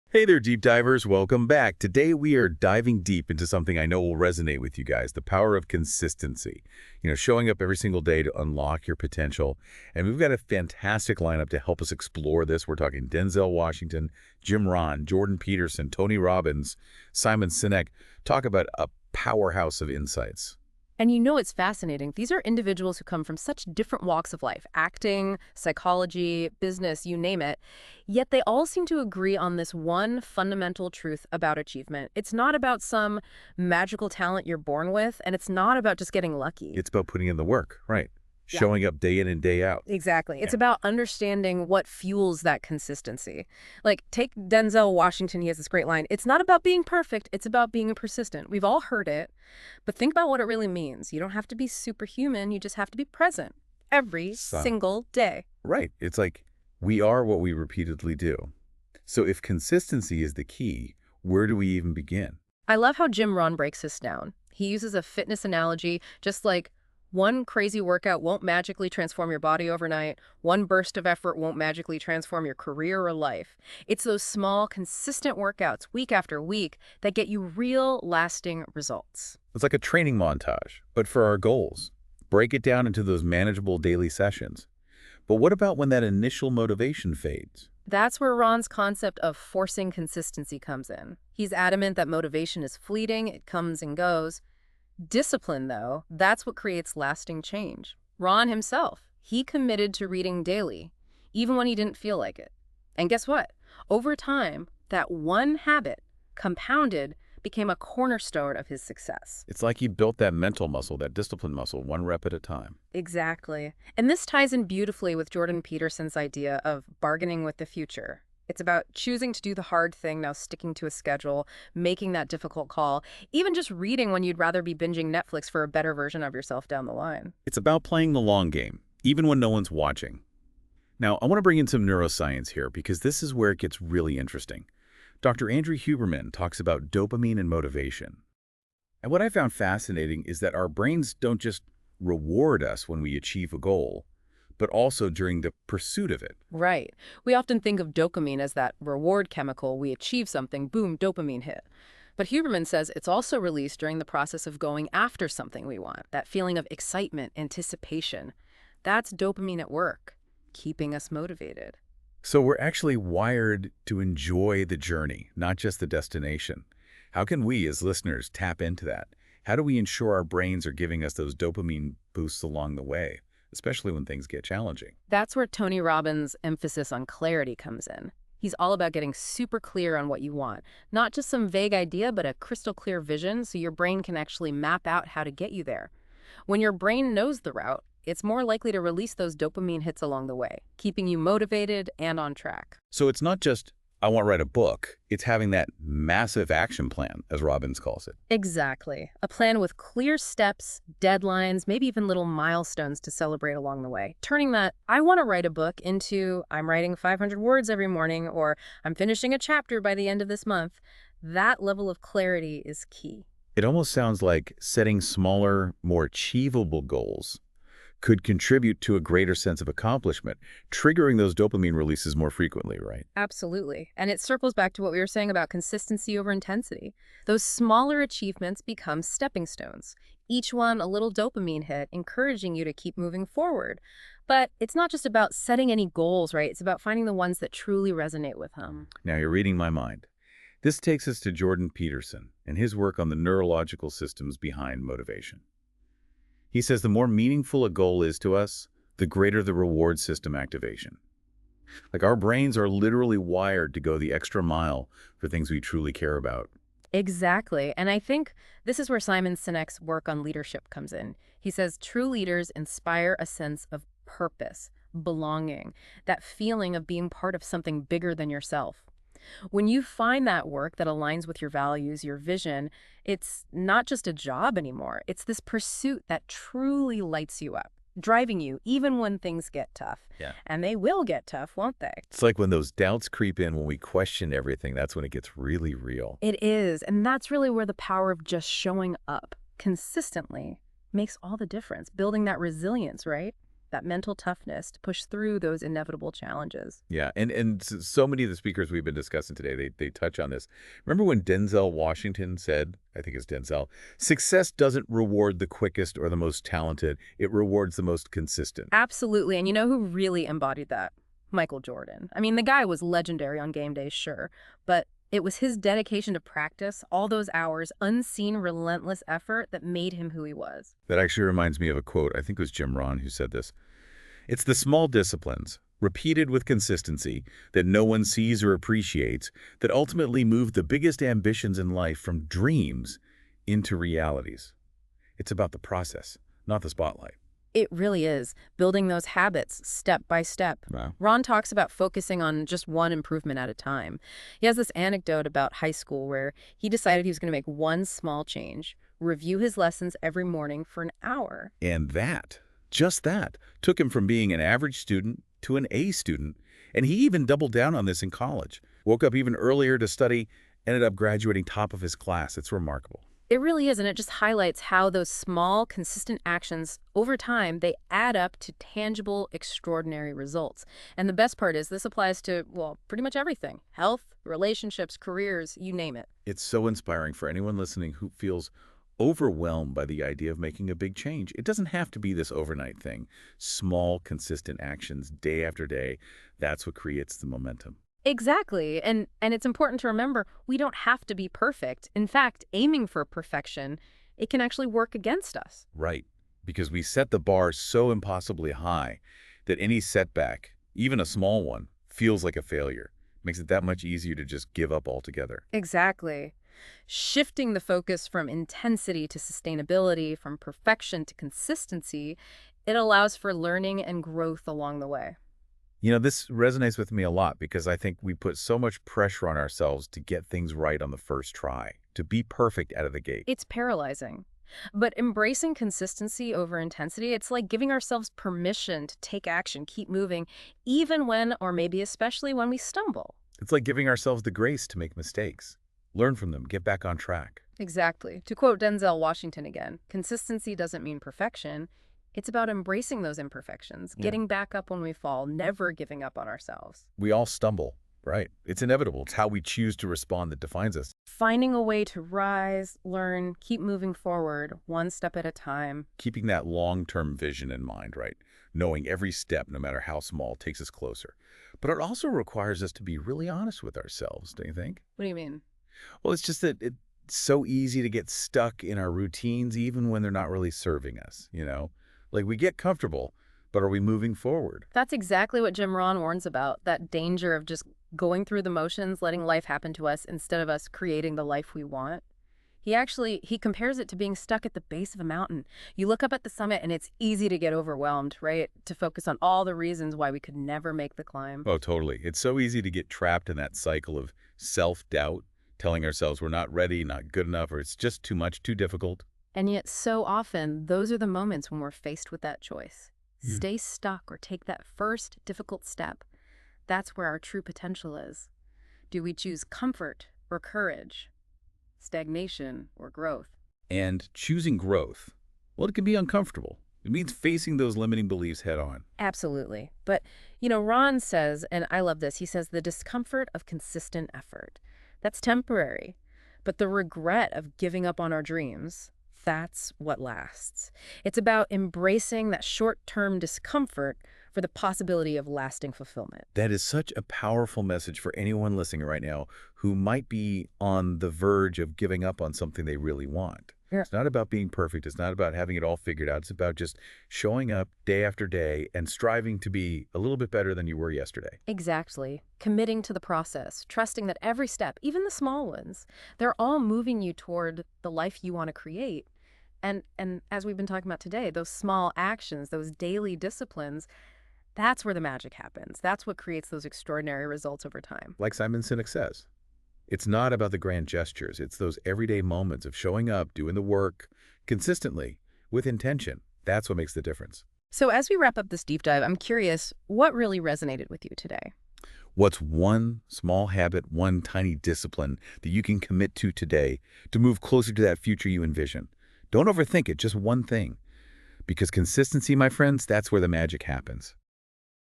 Hey there, deep divers. Welcome back. Today we are diving deep into something I know will resonate with you guys, the power of consistency. Showing up every single day to unlock your potential. And we've got a fantastic lineup to help us explore this. We're talking Denzel Washington, Jim Rohn, Jordan Peterson, Tony Robbins, Simon Sinek. Talk about a powerhouse of insights. And it's fascinating. These are individuals who come from such different walks of life, acting, psychology, business, you name it. Yet they all seem to agree on this one fundamental truth about achievement. It's not about some magical talent you're born with, and it's not about just getting lucky. It's about putting in the work, right? Yeah. Showing up day in and day out. Exactly. It's Yeah. about understanding what fuels that consistency. Like, take Denzel Washington. He has this great line. It's not about being perfect. It's about being persistent. We've all heard it, but think about what it really means. You don't have to be superhuman. You just have to be present every single day. Right. It's like we are what we repeatedly do. So if consistency is the key, where do we even begin? I love how Jim Rohn breaks this down. He uses a fitness analogy, just like one crazy workout won't magically transform your body overnight. One burst of effort won't magically transform your career or life. It's those small, consistent workouts week after week that get you real, lasting results. It's like a training montage, but for our goals. Break it down into those manageable daily sessions. But what about when that initial motivation fades? That's where Ron's concept of forcing consistency comes in. He's adamant that motivation is fleeting, it comes and goes. Discipline, though, that's what creates lasting change. Ron himself, he committed to reading daily, even when he didn't feel like it. And guess what? Over time, that one habit, compounded, became a cornerstone of his success. It's like he built that mental muscle, that discipline muscle, one rep at a time. Exactly. And this ties in beautifully with Jordan Peterson's idea of bargaining with the future. It's about choosing to do the hard thing, now sticking to a schedule, making that difficult call, even just reading when you'd rather be binging Netflix for a better version of yourself down the line. It's about playing the long game, even when no one's watching. Now, I want to bring in some neuroscience here because this is where it gets really interesting. Dr. Andrew Huberman talks about dopamine and motivation. And what I found fascinating is that our brains don't just reward us when we achieve a goal, but also during the pursuit of it. Right. We often think of dopamine as that reward chemical. We achieve something, boom, dopamine hit. But Huberman says it's also released during the process of going after something we want, that feeling of excitement, anticipation. That's dopamine at work, keeping us motivated. So we're actually wired to enjoy the journey, not just the destination. How can we, as listeners, tap into that? How do we ensure our brains are giving us those dopamine boosts along the way, especially when things get challenging? That's where Tony Robbins' emphasis on clarity comes in. He's all about getting super clear on what you want. Not just some vague idea, but a crystal clear vision so your brain can actually map out how to get you there. When your brain knows the route, it's more likely to release those dopamine hits along the way, keeping you motivated and on track. So it's not just, I want to write a book. It's having that massive action plan, as Robbins calls it. Exactly. A plan with clear steps, deadlines, maybe even little milestones to celebrate along the way. Turning that, I want to write a book, into I'm writing 500 words every morning, or I'm finishing a chapter by the end of this month. That level of clarity is key. It almost sounds like setting smaller, more achievable goals could contribute to a greater sense of accomplishment, triggering those dopamine releases more frequently, right? Absolutely. And it circles back to what we were saying about consistency over intensity. Those smaller achievements become stepping stones, each one a little dopamine hit, encouraging you to keep moving forward. But it's not just about setting any goals, right? It's about finding the ones that truly resonate with them. Now you're reading my mind. This takes us to Jordan Peterson and his work on the neurological systems behind motivation. He says the more meaningful a goal is to us, the greater the reward system activation. Like our brains are literally wired to go the extra mile for things we truly care about. Exactly. And I think this is where Simon Sinek's work on leadership comes in. He says true leaders inspire a sense of purpose, belonging, that feeling of being part of something bigger than yourself. When you find that work that aligns with your values, your vision, it's not just a job anymore. It's this pursuit that truly lights you up, driving you even when things get tough. Yeah. And they will get tough, won't they? It's like when those doubts creep in, when we question everything, that's when it gets really real. It is. And that's really where the power of just showing up consistently makes all the difference, building that resilience, right? that mental toughness to push through those inevitable challenges. Yeah, and so many of the speakers we've been discussing today, they touch on this. Remember when Denzel Washington said, I think it's Denzel, success doesn't reward the quickest or the most talented, it rewards the most consistent. Absolutely. And you know who really embodied that? Michael Jordan. I mean, the guy was legendary on game days, sure, but it was his dedication to practice, all those hours, unseen, relentless effort that made him who he was. That actually reminds me of a quote, I think it was Jim Rohn who said this. It's the small disciplines, repeated with consistency, that no one sees or appreciates, that ultimately move the biggest ambitions in life from dreams into realities. It's about the process, not the spotlight. It really is, building those habits step by step. Wow. Ron talks about focusing on just one improvement at a time. He has this anecdote about high school where he decided he was going to make one small change, review his lessons every morning for an hour. And that, just that, took him from being an average student to an A student. And he even doubled down on this in college. Woke up even earlier to study, ended up graduating top of his class. It's remarkable. It really is, and it just highlights how those small, consistent actions, over time, they add up to tangible, extraordinary results. And the best part is this applies to, well, pretty much everything. Health, relationships, careers, you name it. It's so inspiring for anyone listening who feels overwhelmed by the idea of making a big change. It doesn't have to be this overnight thing. Small, consistent actions day after day, that's what creates the momentum. Exactly. And it's important to remember we don't have to be perfect. In fact, aiming for perfection, it can actually work against us. Right, because we set the bar so impossibly high that any setback, even a small one, feels like a failure. Makes it that much easier to just give up altogether. Exactly. Shifting the focus from intensity to sustainability, from perfection to consistency, it allows for learning and growth along the way. You know, this resonates with me a lot because I think we put so much pressure on ourselves to get things right on the first try, to be perfect out of the gate. It's paralyzing. But embracing consistency over intensity, it's like giving ourselves permission to take action, keep moving, even when, or maybe especially when we stumble. It's like giving ourselves the grace to make mistakes, learn from them, get back on track. Exactly. To quote Denzel Washington again, consistency doesn't mean perfection. It's about embracing those imperfections, getting back up when we fall, never giving up on ourselves. We all stumble, right? It's inevitable. It's how we choose to respond that defines us. Finding a way to rise, learn, keep moving forward, one step at a time. Keeping that long-term vision in mind, right? Knowing every step, no matter how small, takes us closer. But it also requires us to be really honest with ourselves, don't you think? What do you mean? Well, it's just that it's so easy to get stuck in our routines, even when they're not really serving us, you know? Like, we get comfortable, but are we moving forward? That's exactly what Jim Rohn warns about, that danger of just going through the motions, letting life happen to us instead of us creating the life we want. He compares it to being stuck at the base of a mountain. You look up at the summit and it's easy to get overwhelmed, right? To focus on all the reasons why we could never make the climb. Oh, totally. It's so easy to get trapped in that cycle of self-doubt, telling ourselves we're not ready, not good enough, or it's just too much, too difficult. And yet so often, those are the moments when we're faced with that choice. Stay stuck or take that first difficult step. That's where our true potential is. Do we choose comfort or courage? Stagnation or growth? And choosing growth, well, it can be uncomfortable. It means facing those limiting beliefs head on. Absolutely. But, you know, Ron says, and I love this, he says the discomfort of consistent effort. That's temporary. But the regret of giving up on our dreams, that's what lasts. It's about embracing that short-term discomfort for the possibility of lasting fulfillment. That is such a powerful message for anyone listening right now who might be on the verge of giving up on something they really want. Yeah. It's not about being perfect. It's not about having it all figured out. It's about just showing up day after day and striving to be a little bit better than you were yesterday. Exactly. Committing to the process, trusting that every step, even the small ones, they're all moving you toward the life you want to create. And as we've been talking about today, those small actions, those daily disciplines, that's where the magic happens. That's what creates those extraordinary results over time. Like Simon Sinek says, it's not about the grand gestures. It's those everyday moments of showing up, doing the work consistently with intention. That's what makes the difference. So as we wrap up this deep dive, I'm curious, what really resonated with you today? What's one small habit, one tiny discipline that you can commit to today to move closer to that future you envision? Don't overthink it, just one thing. Because consistency, my friends, that's where the magic happens.